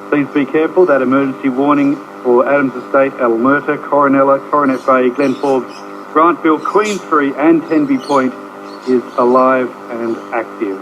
Please be careful that emergency warning for Adams Estate, Almerta, Coronella, Coronet Bay, Glen Forbes, Grantville, Queensbury and Tenby Point is alive and active.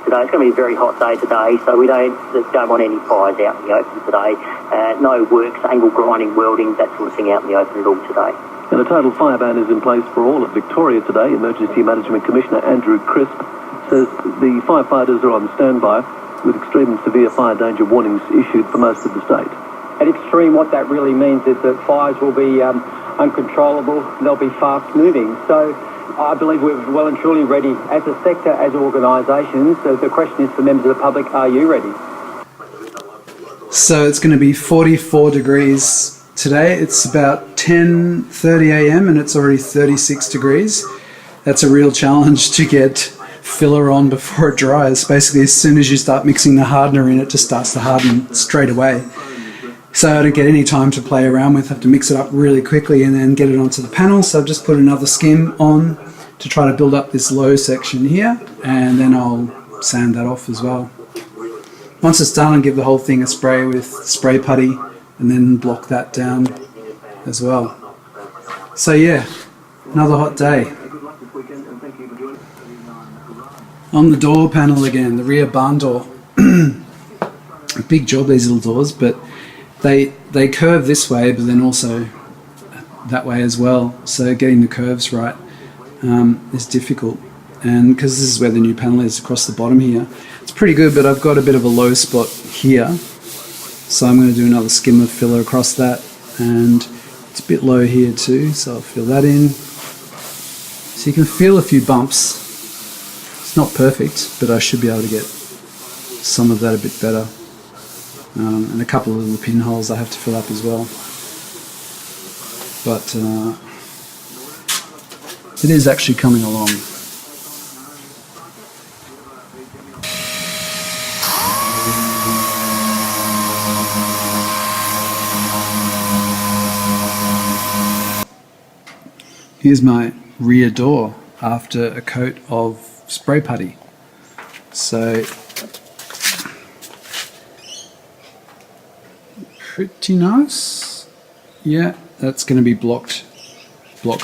Today. It's going to be a very hot day today, so we don't want any fires out in the open today. No works, angle grinding, welding, that sort of thing out in the open at all today. And a total fire ban is in place for all at Victoria today. Emergency Management Commissioner Andrew Crisp says the firefighters are on standby with extreme and severe fire danger warnings issued for most of the state. At extreme, what that really means is that fires will be uncontrollable, they'll be fast moving. So I believe we're well and truly ready as a sector, as organisations. So the question is for members of the public, are you ready? So it's going to be 44 degrees today. It's about 10:30 a.m. and it's already 36 degrees. That's a real challenge to get filler on before it dries. Basically, as soon as you start mixing the hardener in, it just starts to harden straight away. So I don't get any time to play around with, have to mix it up really quickly and then get it onto the panel. So I've just put another skim on to try to build up this low section here, and then I'll sand that off as well. Once it's done, I'll give the whole thing a spray with spray putty and then block that down as well. So yeah, another hot day. On the door panel again, the rear barn door. Big job, these little doors, but they curve this way, but then also that way as well. So getting the curves right is difficult. And because this is where the new panel is, across the bottom here, it's pretty good, but I've got a bit of a low spot here. So I'm going to do another skim of filler across that, and it's a bit low here too, so I'll fill that in. So you can feel a few bumps. It's not perfect, but I should be able to get some of that a bit better. And a couple of little pinholes I have to fill up as well. But it is actually coming along. Here's my rear door after a coat of spray putty. So pretty nice. Yeah, that's going to be block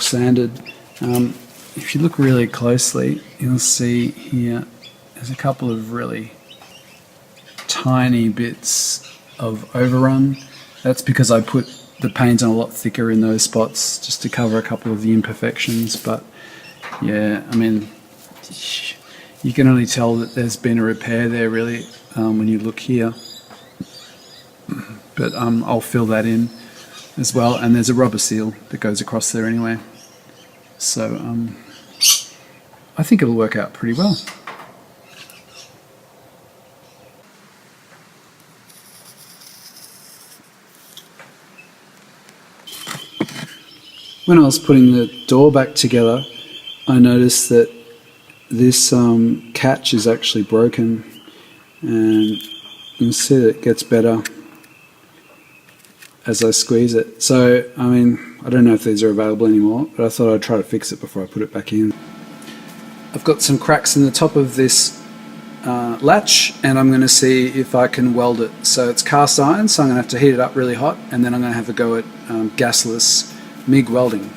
sanded. If you look really closely, you'll see here there's a couple of really tiny bits of overrun. That's because I put the paint on a lot thicker in those spots just to cover a couple of the imperfections. But yeah, I mean, you can only tell that there's been a repair there really when you look here. But I'll fill that in as well, and there's a rubber seal that goes across there anyway. So I think it'll work out pretty well. When I was putting the door back together, I noticed that this catch is actually broken, and you can see that it gets better as I squeeze it. So, I mean, I don't know if these are available anymore, but I thought I'd try to fix it before I put it back in. I've got some cracks in the top of this latch, and I'm going to see if I can weld it. So it's cast iron, so I'm going to have to heat it up really hot, and then I'm going to have a go at gasless MIG welding.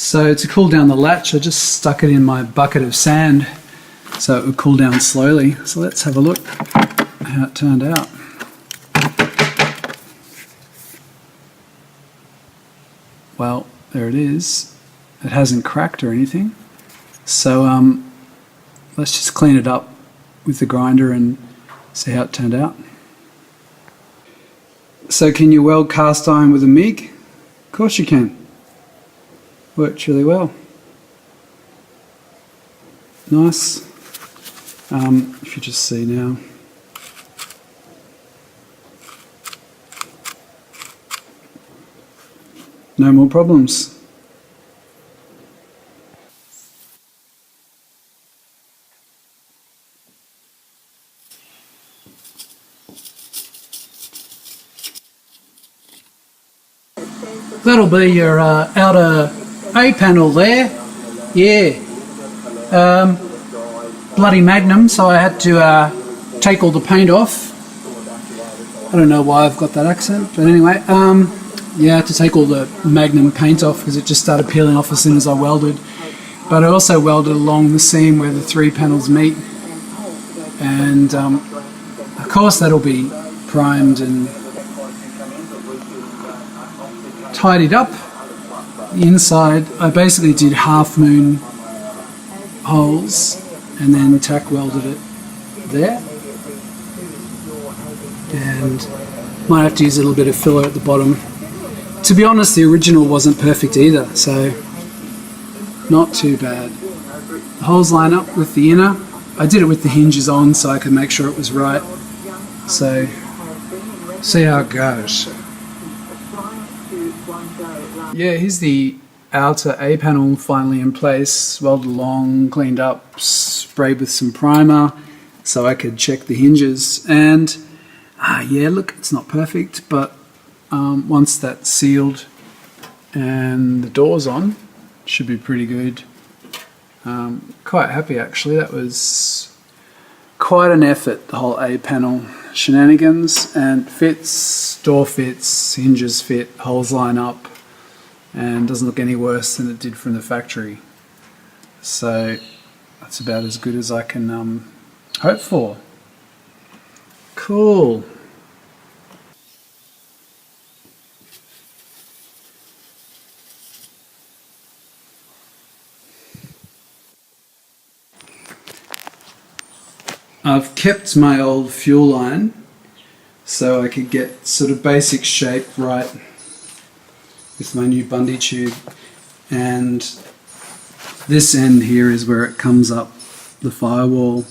So to cool down the latch, I just stuck it in my bucket of sand so it would cool down slowly. So let's have a look how it turned out. Well, there it is. It hasn't cracked or anything. So let's just clean it up with the grinder and see how it turned out. So can you weld cast iron with a MIG? Of course you can. Worked really well. Nice. If you just see now. No more problems. That'll be your outer A panel there. Yeah. Bloody Magnum, so I had to take all the paint off. I don't know why I've got that accent, but anyway, yeah, I had to take all the Magnum paint off because it just started peeling off as soon as I welded. But I also welded along the seam where the 3 panels meet, and of course that'll be primed and tidied up. The inside, I basically did half moon holes and then tack welded it there, and might have to use a little bit of filler at the bottom. To be honest, the original wasn't perfect either, so not too bad. The holes line up with the inner. I did it with the hinges on so I could make sure it was right. So, see how it goes. Yeah, here's the outer A panel finally in place, welded along, cleaned up, sprayed with some primer so I could check the hinges. And yeah, look, it's not perfect, but once that's sealed and the door's on, it should be pretty good. Quite happy actually. That was quite an effort, the whole A panel shenanigans, and fits, door fits, hinges fit, holes line up, and doesn't look any worse than it did from the factory. So that's about as good as I can hope for. Cool. I've kept my old fuel line so I could get sort of basic shape right with my new Bundy tube, and this end here is where it comes up the firewall,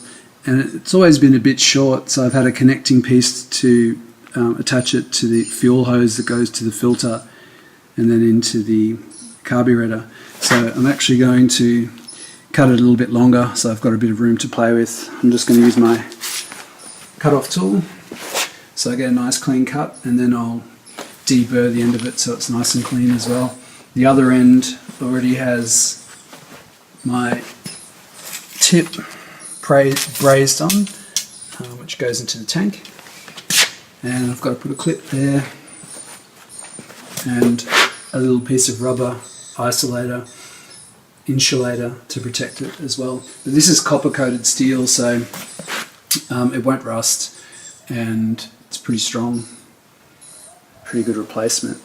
and it's always been a bit short, so I've had a connecting piece to attach it to the fuel hose that goes to the filter and then into the carburetor. So I'm actually going to cut it a little bit longer so I've got a bit of room to play with. I'm just going to use my cut-off tool so I get a nice clean cut, and then I'll deburr the end of it so it's nice and clean as well. The other end already has my tip brazed on, which goes into the tank, and I've got to put a clip there and a little piece of rubber isolator, insulator to protect it as well. But this is copper coated steel, so it won't rust, and it's pretty strong, pretty good replacement.